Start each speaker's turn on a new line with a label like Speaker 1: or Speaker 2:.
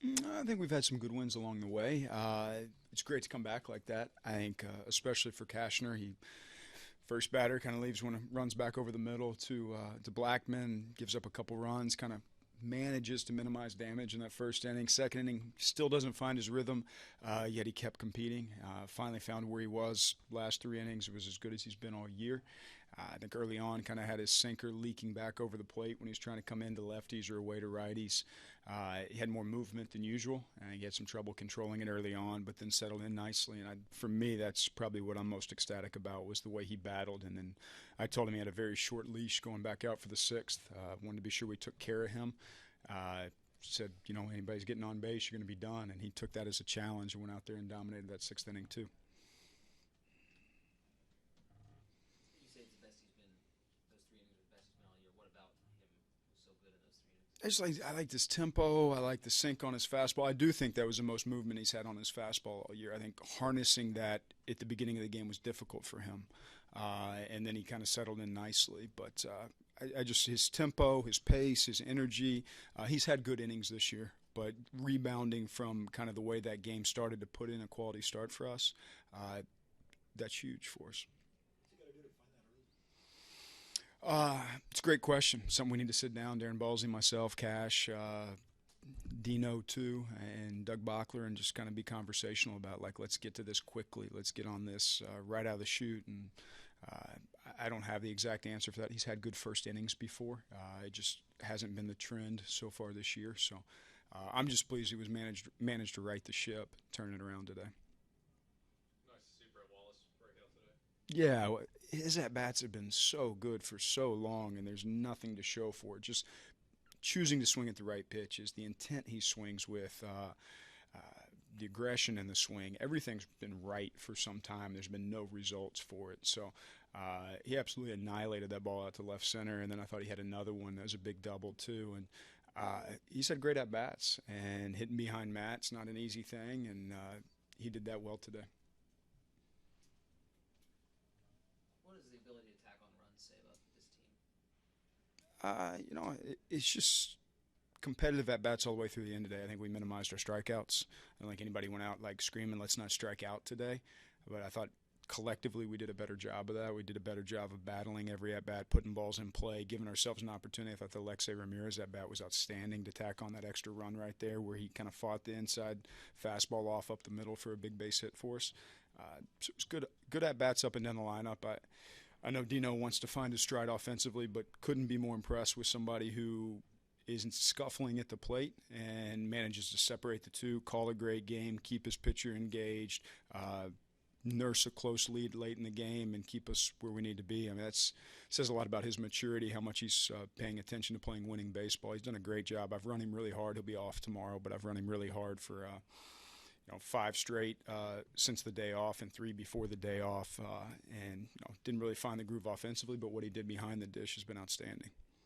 Speaker 1: I think we've had some good wins along the way. It's great to come back like that. I think, especially for Cashner, he first batter kind of leaves when it runs back over the middle to Blackman, gives up a couple runs, kind of manages to minimize damage in that first inning. Second inning, still doesn't find his rhythm, yet he kept competing. Finally found where he was. Last three innings, it was as good as he's been all year. I think early on kind of had his sinker leaking back over the plate when he was trying to come into lefties or away to righties. He had more movement than usual, and he had some trouble controlling it early on, but then settled in nicely. And for me, that's probably what I'm most ecstatic about was the way he battled. And then I told him he had a very short leash going back out for the sixth. Wanted to be sure we took care of him. Said, anybody's getting on base, you're going to be done. And he took that as a challenge and went out there and dominated that sixth inning too. I like this tempo. I like the sink on his fastball. I do think that was the most movement he's had on his fastball all year. I think harnessing that at the beginning of the game was difficult for him. And then he kind of settled in nicely. But his tempo, his pace, his energy, he's had good innings this year. But rebounding from kind of the way that game started to put in a quality start for us, that's huge for us. It's a great question. Something we need to sit down, Darren Ballsy, myself, Cash, Dino too, and Doug Bockler, and just kind of be conversational about, let's get to this quickly. Let's get on this right out of the chute. And I don't have the exact answer for that. He's had good first innings before. It just hasn't been the trend so far this year. So I'm just pleased he was managed to right the ship, turn it around today.
Speaker 2: Nice to see Brett Wallace break out today.
Speaker 1: Yeah, his at-bats have been so good for so long, and there's nothing to show for it. Just choosing to swing at the right pitches, the intent he swings with, the aggression in the swing, everything's been right for some time. There's been no results for it. So he absolutely annihilated that ball out to left center, and then I thought he had another one that was a big double too. And he's had great at-bats, and hitting behind Matt's not an easy thing, and he did that well today. It's just competitive at-bats all the way through the end today. I think we minimized our strikeouts. I don't think anybody went out screaming, let's not strike out today. But I thought collectively we did a better job of that. We did a better job of battling every at-bat, putting balls in play, giving ourselves an opportunity. I thought the Alexei Ramirez at-bat was outstanding to tack on that extra run right there where he kind of fought the inside fastball off up the middle for a big base hit for us. So it was good at-bats up and down the lineup. I know Dino wants to find his stride offensively, but couldn't be more impressed with somebody who isn't scuffling at the plate and manages to separate the two, call a great game, keep his pitcher engaged, nurse a close lead late in the game, and keep us where we need to be. I mean, that says a lot about his maturity, how much he's paying attention to playing winning baseball. He's done a great job. I've run him really hard. He'll be off tomorrow, but I've run him really hard for 5 straight since the day off and 3 before the day off, and didn't really find the groove offensively, but what he did behind the dish has been outstanding.